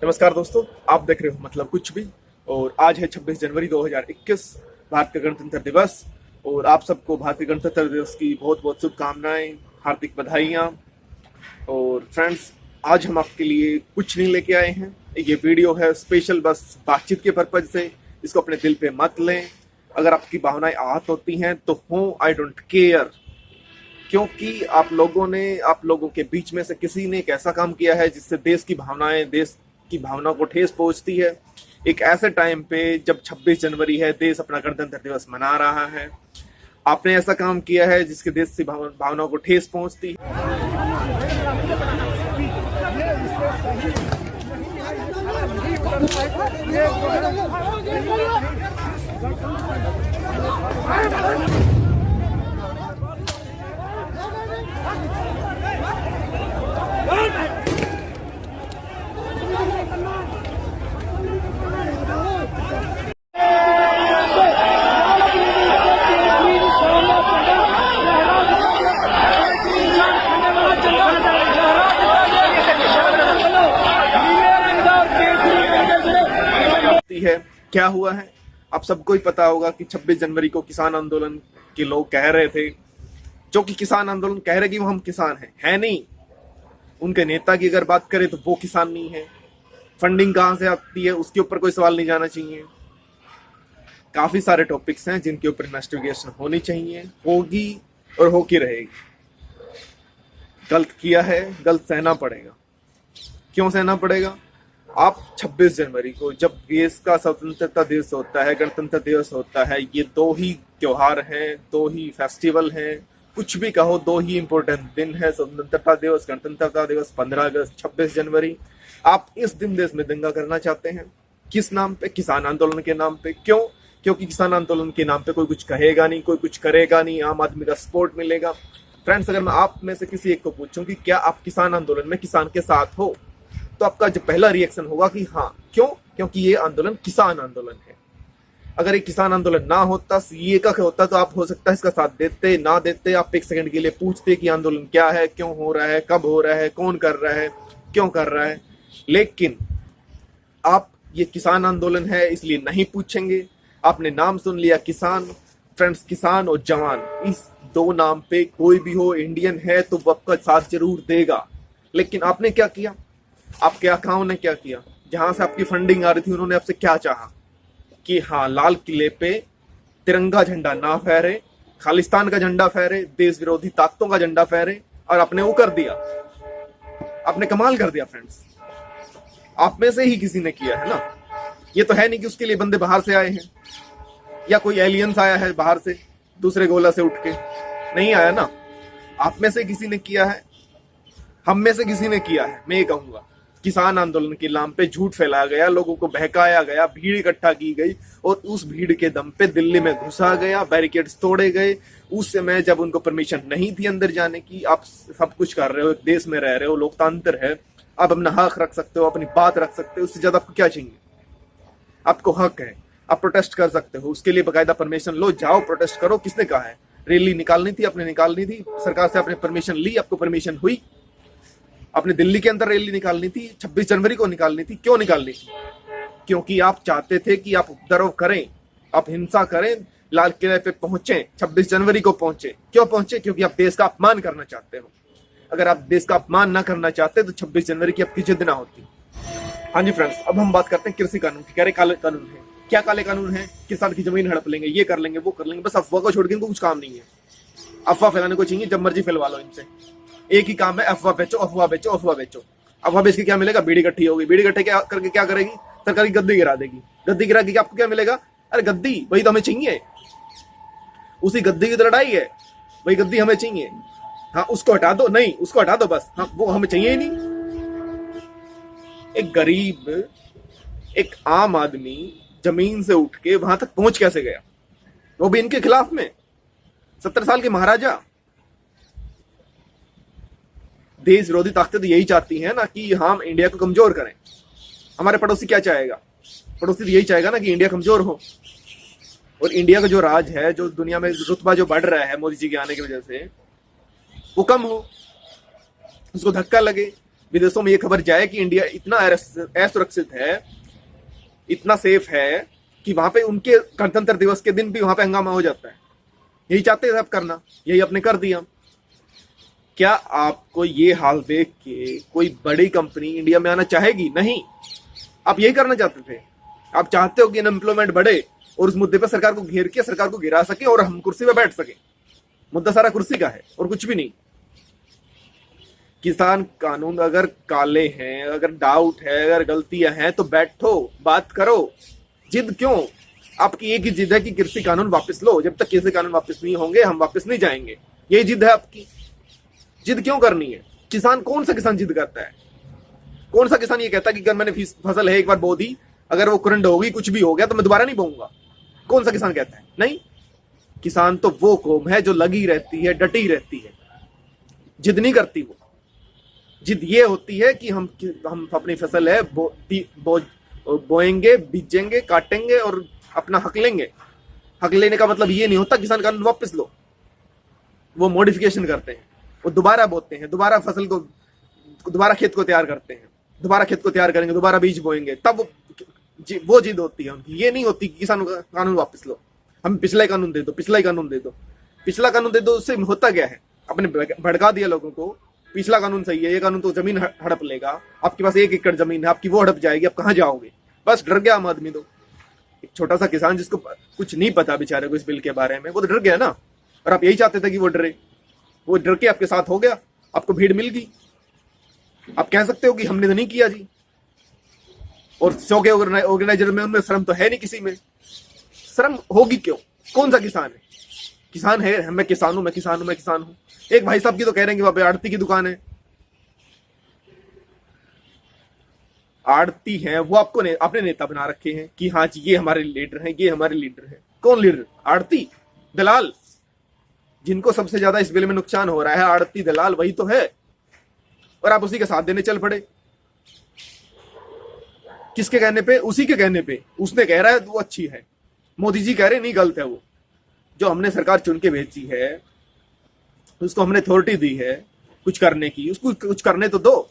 नमस्कार दोस्तों, आप देख रहे हो मतलब कुछ भी। और आज है 26 जनवरी 2021, भारत का गणतंत्र दिवस। और आप सबको भारतीय गणतंत्र दिवस की बहुत बहुत शुभकामनाएं, हार्दिक बधाइयाँ। और फ्रेंड्स, आज हम आपके लिए कुछ नहीं लेके आए हैं। ये वीडियो है स्पेशल बस बातचीत के पर्पज से। इसको अपने दिल पे मत लें। अगर आपकी भावनाएं आहत होती हैं तो हो, आई डोंट केयर, क्योंकि आप लोगों के बीच में से किसी ने एक ऐसा काम किया है जिससे देश की भावनाओं को ठेस पहुंचती है। एक ऐसे टाइम पे जब 26 जनवरी है, देश अपना गणतंत्र दिवस मना रहा है, आपने ऐसा काम किया है जिसके देश की भावनाओं को ठेस पहुंचती है। है क्या हुआ है, आप सबको ही पता होगा कि 26 जनवरी को किसान आंदोलन के लोग कह रहे थे, जो कि किसान आंदोलन कह रहे कि वो हम किसान हैं नहीं। उनके नेता की अगर बात करें तो वो किसान नहीं है। फंडिंग कहां से आती है उसके ऊपर कोई सवाल नहीं जाना चाहिए। काफी सारे टॉपिक्स हैं जिनके ऊपर इन्वेस्टिगेशन होनी चाहिए, होगी और होके रहेगी। गलत किया है, गलत सहना पड़ेगा। क्यों सहना पड़ेगा? आप 26 जनवरी को, जब देश का स्वतंत्रता दिवस होता है, गणतंत्र दिवस होता है, ये दो ही त्योहार हैं, दो ही फेस्टिवल हैं, कुछ भी कहो, दो ही इंपॉर्टेंट दिन है, स्वतंत्रता दिवस, गणतंत्रता दिवस, 15 अगस्त, 26 जनवरी। आप इस दिन देश में दंगा करना चाहते हैं। किस नाम पे? किसान आंदोलन के नाम पे। क्यों? क्योंकि किसान आंदोलन के नाम पे कोई कुछ कहेगा नहीं, कोई कुछ करेगा नहीं, आम आदमी का सपोर्ट मिलेगा। फ्रेंड्स, अगर मैं आप में से किसी एक को पूछूं कि क्या आप किसान आंदोलन में किसान के साथ हो, तो आपका जो पहला रिएक्शन होगा कि हाँ। क्यों? क्योंकि ये आंदोलन किसान आंदोलन है। अगर ये किसान आंदोलन ना होता, सीए का होता, तो आप हो सकता है इसका साथ देते, ना देते। आप एक सेकंड के लिए पूछते कि आंदोलन क्या है, क्यों हो रहा है, कब हो रहा है, कौन कर रहा है, क्यों कर रहा है। लेकिन आप ये किसान आंदोलन है इसलिए नहीं पूछेंगे। आपने नाम सुन लिया किसान। फ्रेंड्स, किसान और जवान, इस दो नाम पे कोई भी हो, इंडियन है तो वो आपका साथ जरूर देगा। लेकिन आपने क्या किया? आपके आकाओं ने क्या किया? जहां से आपकी फंडिंग आ रही थी, उन्होंने आपसे क्या चाहा कि हाँ, लाल किले पे तिरंगा झंडा ना फहरे, खालिस्तान का झंडा फहरे, देश विरोधी ताकतों का झंडा फहरे। और आपने वो कर दिया। आपने कमाल कर दिया फ्रेंड्स। आप में से ही किसी ने किया है ना। ये तो है नहीं कि उसके लिए बंदे बाहर से आए हैं या कोई एलियंस आया है बाहर से दूसरे गोला से उठ के। नहीं आया ना। आप में से किसी ने किया है, हम में से किसी ने किया है। मैं ये कहूंगा, किसान आंदोलन के नाम पे झूठ फैलाया गया, लोगों को बहकाया गया, भीड़ इकट्ठा की गई और उस भीड़ के दम पे दिल्ली में घुसा गया, बैरिकेड्स तोड़े गए। उस समय जब उनको परमिशन नहीं थी अंदर जाने की। आप सब कुछ कर रहे हो, एक देश में रह रहे हो, लोकतंत्र है, आप अपना हक रख सकते हो, अपनी बात रख सकते हो। उससे ज्यादा आपको क्या चाहिए? आपको हक है, आप प्रोटेस्ट कर सकते हो, उसके लिए बाकायदा परमिशन लो, जाओ प्रोटेस्ट करो। किसने कहा है? रैली निकालनी थी, आपने निकालनी थी, सरकार से आपने परमिशन ली, आपको परमिशन हुई। अपने दिल्ली के अंदर रैली निकालनी थी, 26 जनवरी को निकालनी थी। क्यों निकालनी थी? क्योंकि आप चाहते थे कि आप उपद्रव करें, आप हिंसा करें, लाल किले पे पहुंचे, 26 जनवरी को पहुंचे। क्यों पहुंचे? क्योंकि आप देश का अपमान करना चाहते हो। अगर आप देश का अपमान ना करना चाहते तो 26 जनवरी की आपकी जिद ना होती। हाँ जी फ्रेंड्स, अब हम बात करते हैं कृषि कानून की। कह रहे काले कानून है। क्या काले कानून है? किसान की जमीन हड़प लेंगे, ये कर लेंगे, वो कर लेंगे। बस अफवाह को छोड़ के इनको कुछ काम नहीं है। अफवाह फैलाने को चाहिए, जब मर्जी फैलवा लो इनसे। एक ही काम है, अफवाह बेचो, अफवाह बेचो, अफवाह बेचो। अफवाह बेच के क्या मिलेगा? बीड़ी इकट्ठी होगी। बीड़ी इकट्ठे क्या करके क्या करेगी? सरकारी गद्दी गिरा देगी। गद्दी गिरा के आपको क्या मिलेगा? अरे गद्दी, वही तो हमें चाहिए। उसी गद्दी की तो लड़ाई है, वही गद्दी हमें चाहिए। हाँ, उसको हटा दो। नहीं, उसको हटा दो बस। हाँ, वो हमें चाहिए ही नहीं। एक गरीब, एक आम आदमी जमीन से उठ के वहां तक पहुंच कैसे गया? वो भी इनके खिलाफ में। 70 साल के महाराजा। देश विरोधी ताकतें तो यही चाहती हैं ना कि हम इंडिया को कमजोर करें। हमारे पड़ोसी क्या चाहेगा? पड़ोसी तो यही चाहेगा ना कि इंडिया कमजोर हो। और इंडिया का जो राज है, जो दुनिया में रुतबा जो बढ़ रहा है मोदी जी के आने की वजह से, वो कम हो, उसको धक्का लगे, उसको गिराने की कोशिश करे। ये चाहता है। और ये चाहता है कि हम इंडिया को कमजोर करें। हमारे पड़ोसी क्या चाहेगा? पड़ोसी तो यही चाहेगा ना कि इंडिया कमजोर हो। और इंडिया का जो राज है, जो दुनिया में रुतबा जो बढ़ रहा है मोदी जी के आने की वजह से, वो कम हो, विदेशों में ये खबर जाए कि इंडिया इतना असुरक्षित है, इतना सेफ है कि वहां पे उनके गणतंत्र दिवस के दिन भी वहां पे हंगामा हो जाता है। यही चाहते थे आप करना, यही आपने कर दिया। क्या आपको ये हाल देख के कोई बड़ी कंपनी इंडिया में आना चाहेगी? नहीं। आप यही करना चाहते थे। आप चाहते हो कि अनएम्प्लॉयमेंट बढ़े और उस मुद्दे पर सरकार को घेर के सरकार को गिरा सके और हम कुर्सी पर बैठ सके। मुद्दा सारा कुर्सी का है और कुछ भी नहीं। किसान कानून अगर काले हैं, अगर डाउट है, अगर गलतियां हैं तो बैठो, बात करो। जिद क्यों? आपकी एक ही जिद है कि कृषि कानून वापस लो। जब तक कृषि कानून वापस नहीं होंगे हम वापस नहीं जाएंगे। यही जिद है आपकी। जिद क्यों करनी है? किसान, कौन सा किसान जिद करता है? कौन सा किसान ये कहता है कि अगर मैंने फसल है एक बार बो दी, अगर वो करंट होगी, कुछ भी हो गया तो मैं दोबारा नहीं बोऊंगा? कौन सा किसान कहता है? नहीं। किसान तो वो कौम है जो लगी रहती है, डटी रहती है, जिद नहीं करती। वो जिद ये होती है कि हम अपनी फसल है बोएंगे, बीजेंगे, काटेंगे और अपना हक लेंगे। हक लेने का मतलब ये नहीं होता किसान कानून वापस लो। वो मॉडिफिकेशन करते हैं, वो दोबारा बोते हैं, दोबारा फसल को, दोबारा खेत को तैयार करते हैं, दोबारा खेत को तैयार करेंगे, दोबारा बीज बोएंगे, तब वो जिद होती है उनकी। ये नहीं होती कि किसान कानून वापस लो, हमें पिछला ही कानून दे दो, पिछला ही कानून दे दो, पिछला कानून दे दो। उससे होता क्या है? आपने भड़का दिया लोगों को, पिछला कानून सही है, ये कानून तो जमीन हड़प लेगा। आपके पास 1 एकड़ जमीन है, आपकी वो हड़प जाएगी, आप कहाँ जाओगे? बस डर गया आम आदमी। तो एक छोटा सा किसान जिसको कुछ नहीं पता बेचारे को इस बिल के बारे में, वो तो डर गया ना। और आप यही चाहते थे कि वो डरे, वो डर के आपके साथ हो गया, आपको भीड़ मिल गई। आप कह सकते हो कि हमने तो नहीं किया जी। और 100 के ऑर्गेनाइजर में उनमें शर्म तो है नहीं, किसी में शर्म होगी क्यों? कौन सा किसान है? किसान है, मैं किसान हूं, मैं किसान हूं, मैं किसान हूं। एक भाई साहब की तो कह रहे हैं कि वहां पे आड़ती की दुकान है। आड़ती है वो आपको अपने नेता बना रखे हैं कि हाँ जी ये हमारे लीडर हैं, ये हमारे लीडर हैं। कौन लीडर? आड़ती, दलाल। जिनको सबसे ज्यादा इस बिल में नुकसान हो रहा है, आड़ती, दलाल, वही तो है। और आप उसी के साथ देने चल पड़े। किसके कहने पे? उसी के कहने पे। उसने कह रहा है वो अच्छी है, मोदी जी कह रहे नहीं, गलत है। वो जो हमने सरकार चुन के भेजी है, उसको हमने अथॉरिटी दी है कुछ करने की, उसको कुछ करने तो दो।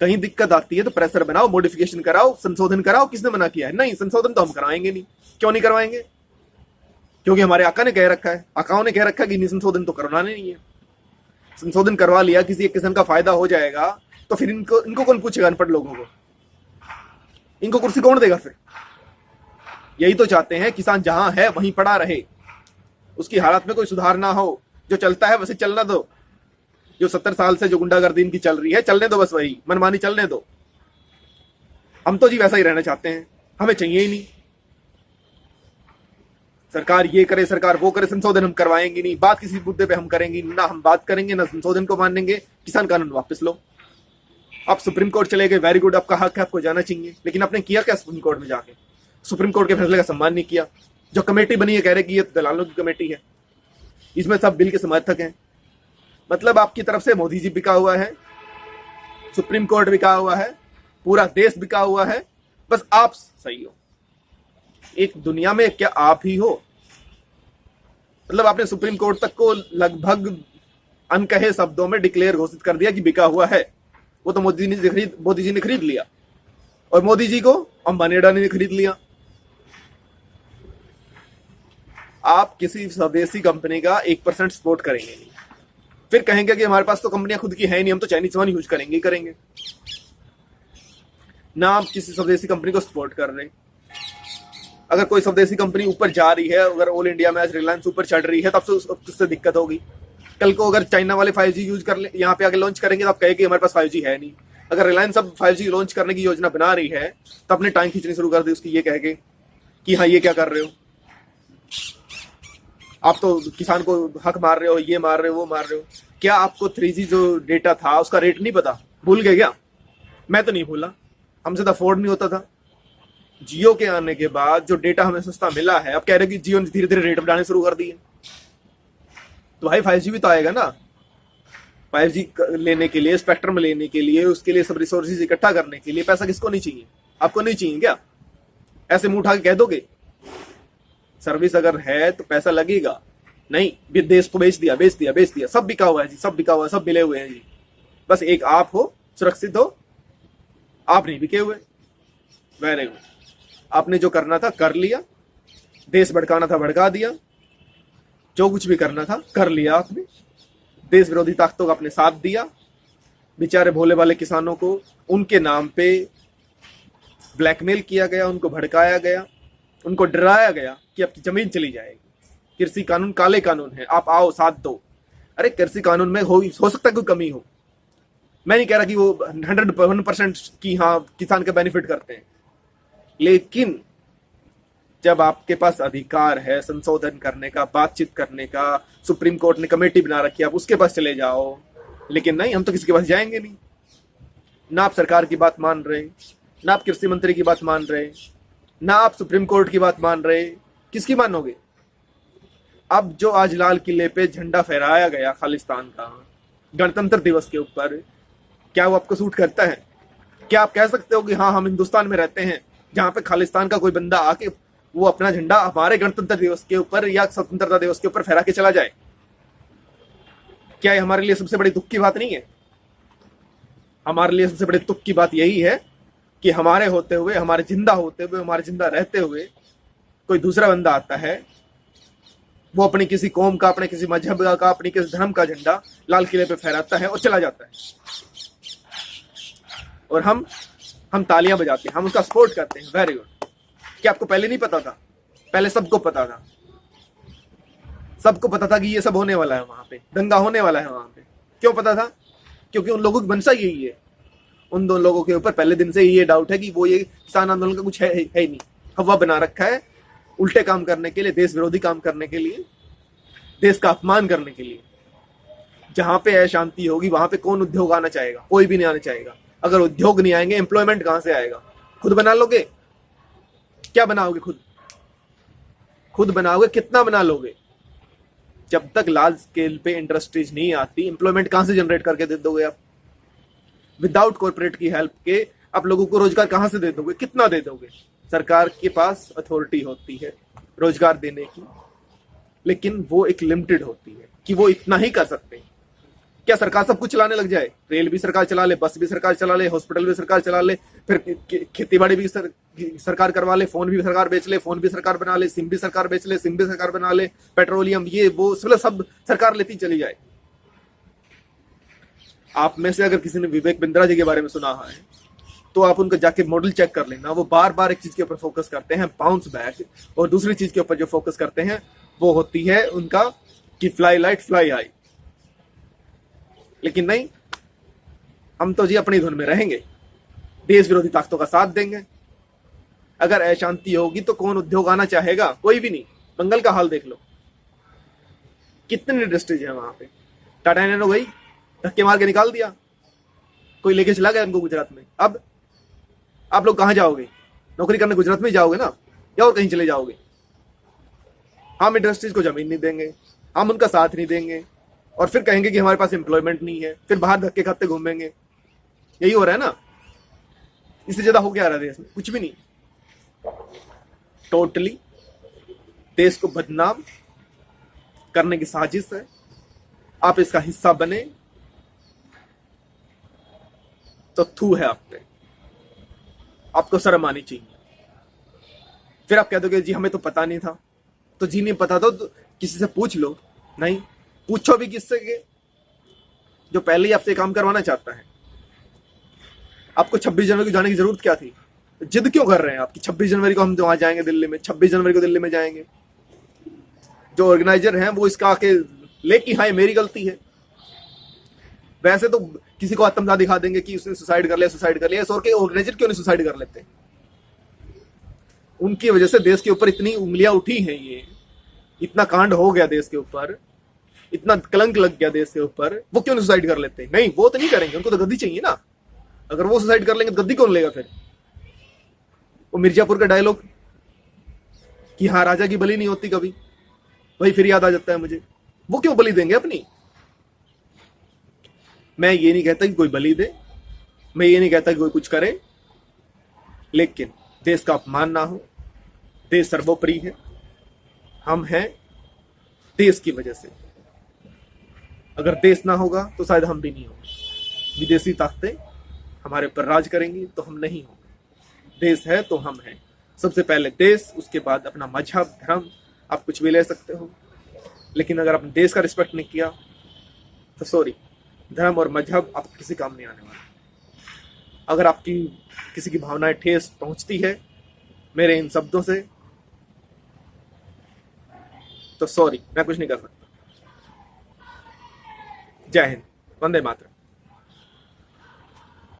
कहीं दिक्कत आती है तो प्रेशर बनाओ, मॉडिफिकेशन कराओ, संशोधन कराओ। किसने मना किया है? नहीं, संशोधन तो हम कराएंगे नहीं। क्यों नहीं करवाएंगे? क्योंकि हमारे आका ने कह रखा है, आकाओं ने कह रखा है कि संशोधन तो करवाना नहीं है। संशोधन करवा लिया, किसी एक किसान का फायदा हो जाएगा तो फिर इनको कौन पूछेगा? अनपढ़ लोगों को इनको कुर्सी कौन देगा फिर? यही तो चाहते हैं, किसान जहां है वहीं पड़ा रहे, उसकी हालत में कोई सुधार ना हो। जो चलता है वैसे चलना दो। जो 70 साल से जो गुंडागर्दी इनकी चल रही है, चलने दो, बस वही मनमानी चलने दो। हम तो जी वैसा ही रहना चाहते हैं, हमें चाहिए ही नहीं सरकार ये करे, सरकार वो करे। संशोधन हम करवाएंगे नहीं, बात किसी मुद्दे पे हम करेंगे ना, हम बात करेंगे ना संशोधन को मानेंगे। किसान कानून वापस लो। आप सुप्रीम कोर्ट चले गए, वेरी गुड, आपका हक है, आपको जाना चाहिए। लेकिन आपने किया क्या सुप्रीम कोर्ट में जाके? सुप्रीम कोर्ट के फैसले का सम्मान नहीं किया। जो कमेटी बनी है, कह रहे कि ये दलालों की कमेटी है, इसमें सब बिल के समर्थक हैं। मतलब आपकी तरफ से मोदी जी बिका हुआ है, सुप्रीम कोर्ट बिका हुआ है, पूरा देश बिका हुआ है, बस आप सही हो। एक दुनिया में क्या आप ही हो? मतलब आपने सुप्रीम कोर्ट तक को लगभग अनकहे शब्दों में डिक्लेयर घोषित कर दिया कि बिका हुआ है। वो तो मोदी जी ने खरीद लिया, और मोदी जी को अंबानी अडानी ने खरीद लिया। आप किसी स्वदेशी कंपनी का 1% सपोर्ट करेंगे नहीं, फिर कहेंगे कि हमारे पास तो कंपनियां खुद की है नहीं, हम तो चाइनीज वन यूज करेंगे ना। आप किसी स्वदेशी कंपनी को सपोर्ट कर रहे हैं। अगर कोई स्वदेशी कंपनी ऊपर जा रही है, अगर ऑल इंडिया में आज रिलायंस ऊपर चढ़ रही है, तब से उससे दिक्कत होगी। कल को अगर चाइना वाले 5G यूज कर ले, यहाँ पे आगे लॉन्च करेंगे, तो आप कहेंगे हमारे पास 5G है नहीं। अगर रिलायंस अब 5G लॉन्च करने की योजना बना रही है, तो अपने टांग खींचनी शुरू कर दी उसकी, ये कह के कि हाँ ये क्या कर रहे हो आप, तो किसान को हक मार रहे हो, ये मार रहे हो, वो मार रहे हो। क्या आपको 3G जो डेटा था उसका रेट नहीं पता? भूल गए क्या? मैं तो नहीं भूला, हमसे तो अफोर्ड नहीं होता था। जियो के आने के बाद जो डेटा हमें सस्ता मिला है, अब कह रहे कि जियो ने धीरे धीरे रेट बढ़ाने शुरू कर दिए। तो भाई 5G भी तो आएगा ना। 5G लेने के लिए, स्पेक्ट्रम लेने के लिए, उसके लिए सब रिसोर्सेज इकट्ठा करने के लिए पैसा किसको नहीं चाहिए? आपको नहीं चाहिए क्या? ऐसे मुंह उठा के कह दोगे? सर्विस अगर है तो पैसा लगेगा। नहीं, देश को बेच दिया, सब बिका हुआ है जी, सब बिका हुआ है, सब मिले हुए हैं जी। बस एक आप हो, सुरक्षित हो। आप नहीं बिके हुए। Very good. आपने जो करना था कर लिया, देश भड़काना था भड़का दिया, जो कुछ भी करना था कर लिया आपने। देश विरोधी ताकतों का आपने साथ दिया। बेचारे भोले भाले किसानों को उनके नाम पे ब्लैकमेल किया गया, उनको भड़काया गया, उनको डराया गया कि आपकी जमीन चली जाएगी। कृषि कानून काले कानून है, आप आओ साथ दो। अरे कृषि कानून में हो सकता है कोई कमी हो, मैं नहीं कह रहा कि वो 100% की हाँ किसान का बेनिफिट करते हैं, लेकिन जब आपके पास अधिकार है संशोधन करने का, बातचीत करने का, सुप्रीम कोर्ट ने कमेटी बना रखी है, आप उसके पास चले जाओ। लेकिन नहीं, हम तो किसी के पास जाएंगे नहीं। ना आप सरकार की बात मान रहे, ना आप कृषि मंत्री की बात मान रहे, ना आप सुप्रीम कोर्ट की बात मान रहे। किसकी मानोगे? अब जो आज लाल किले पे झंडा फहराया गया खालिस्तान का गणतंत्र दिवस के ऊपर, क्या वो आपको सूट करता है? क्या आप कह सकते हो कि हाँ हम हिंदुस्तान में रहते हैं जहां पे खालिस्तान का कोई बंदा आके वो अपना झंडा हमारे गणतंत्र दिवस के ऊपर या स्वतंत्रता दिवस के ऊपर फहरा के चला जाए? क्या ये हमारे लिए सबसे बड़ी दुख की बात नहीं है? हमारे लिए सबसे बड़ी दुख की बात यही है कि हमारे होते हुए, हमारे जिंदा होते हुए, हमारे जिंदा रहते हुए कोई दूसरा बंदा आता है, वो अपनी किसी कौम का, अपने किसी मजहब का, अपनी किसी धर्म का झंडा लाल किले पे फहराता है और चला जाता है, और हम तालियां बजाते हैं, हम उसका सपोर्ट करते हैं। Very good. क्या आपको पहले नहीं पता था? पहले सबको पता था। सबको पता था कि ये सब होने वाला है, वहां पे दंगा होने वाला है वहां पे। क्यों पता था? क्योंकि उन लोगों की मंशा यही है। उन दो लोगों के ऊपर पहले दिन से ये डाउट है कि वो ये किसान आंदोलन का कुछ है ही नहीं, हवा बना रखा है उल्टे काम करने के लिए, देश विरोधी काम करने के लिए, देश का अपमान करने के लिए। जहां पे अशांति होगी वहां पे कौन उद्योग आना चाहेगा? कोई भी नहीं आना चाहेगा। अगर उद्योग नहीं आएंगे, एम्प्लॉयमेंट कहां से आएगा? खुद बना लोगे? क्या बनाओगे? खुद बनाओगे? कितना बना लोगे? जब तक लार्ज स्केल पे इंडस्ट्रीज नहीं आती, एम्प्लॉयमेंट कहां से जनरेट करके दे दोगे आप? विदाउट कॉर्पोरेट की हेल्प के आप लोगों को रोजगार कहां से दे दोगे? कितना दे दोगे? सरकार के पास अथॉरिटी होती है रोजगार देने की, लेकिन वो एक लिमिटेड होती है कि वो इतना ही कर सकते हैं। क्या सरकार सब कुछ चलाने लग जाए? रेल भी सरकार चला ले, बस भी सरकार चला ले, हॉस्पिटल भी सरकार चला ले, फिर खेती बाड़ी भी सरकार करवा ले, फोन भी सरकार बेच ले, फोन भी सरकार बना ले, सिम भी सरकार बेच ले, सिम भी सरकार बना ले, पेट्रोलियम ये वो सब सरकार लेती चली जाए। आप में से अगर किसी ने विवेक बिंद्रा जी के बारे में सुना है तो आप उनका जाके मॉडल चेक कर लेना। वो बार बार एक चीज के ऊपर फोकस करते हैं, बाउंस बैक, और दूसरी चीज के ऊपर जो फोकस करते हैं वो होती है उनका कि फ्लाई लाइट फ्लाई हाई। लेकिन नहीं, हम तो जी अपनी धुन में रहेंगे, देश विरोधी ताकतों का साथ देंगे। अगर अशांति होगी तो कौन उद्योग आना चाहेगा? कोई भी नहीं। बंगाल का हाल देख लो, कितनी इंडस्ट्रीज है वहां पे। टाटा नैनो गई, धक्के मार के निकाल दिया, कोई लेके चला गया उनको गुजरात में। अब आप लोग कहां जाओगे? नौकरी करने गुजरात में जाओगे ना, या और कहीं चले जाओगे? हम इंडस्ट्रीज को जमीन नहीं देंगे, हम उनका साथ नहीं देंगे, और फिर कहेंगे कि हमारे पास एम्प्लॉयमेंट नहीं है, फिर बाहर धक्के खाते घूमेंगे। यही हो रहा है ना। इससे ज्यादा हो क्या रहा है देश में? कुछ भी नहीं। टोटली देश को बदनाम करने की साजिश है। आप इसका हिस्सा बने तो थू है आप पे, आपको शर्म आनी चाहिए। फिर आप कह दोगे जी हमें तो पता नहीं था। तो जी नहीं पता तो किसी से पूछ लो। नहीं पूछो भी किससे के? जो पहले ही आपसे काम करवाना चाहता है। आपको 26 जनवरी को जाने की जरूरत क्या थी? जिद क्यों कर रहे हैं आप कि 26 जनवरी को हम वहां जाएंगे दिल्ली में, 26 जनवरी को दिल्ली में जाएंगे? जो ऑर्गेनाइजर हैं वो इसका आके लेकिन हाँ मेरी गलती है। वैसे तो किसी को आत्मदाह दिखा देंगे कि उसने सुसाइड कर लिया, और के ऑर्गेनाइजर क्यों नहीं सुसाइड कर लेते? उनकी वजह से देश के ऊपर इतनी उंगलियां उठी हैं, ये इतना कांड हो गया देश के ऊपर, इतना कलंक लग गया देश के ऊपर। वो क्यों नहीं सुसाइड कर लेते? नहीं, वो तो नहीं करेंगे, उनको तो गद्दी चाहिए ना। अगर वो सुसाइड कर लेंगे तो गद्दी कौन लेगा फिर? वो मिर्जापुर का डायलॉग कि हाँ राजा की बलि नहीं होती कभी, वही फिर याद आ जाता है मुझे। वो क्यों बलि देंगे अपनी? मैं ये नहीं कहता कि कोई बलि दे, मैं ये नहीं कहता कि कोई कुछ करे, लेकिन देश का अपमान ना हो। देश सर्वोपरि है, हम हैं देश की वजह से। अगर देश ना होगा तो शायद हम भी नहीं होंगे। विदेशी ताकतें हमारे ऊपर राज करेंगी तो हम नहीं होंगे। देश है तो हम हैं। सबसे पहले देश, उसके बाद अपना मजहब, धर्म। आप कुछ भी ले सकते हो, लेकिन अगर आपने देश का रिस्पेक्ट नहीं किया तो सॉरी, धर्म और मजहब आपको किसी काम नहीं आने वाला। अगर आपकी किसी की भावनाएं ठेस पहुंचती है मेरे इन शब्दों से, तो सॉरी, मैं कुछ नहीं कर सकता। जय हिंद, वंदे मातरम।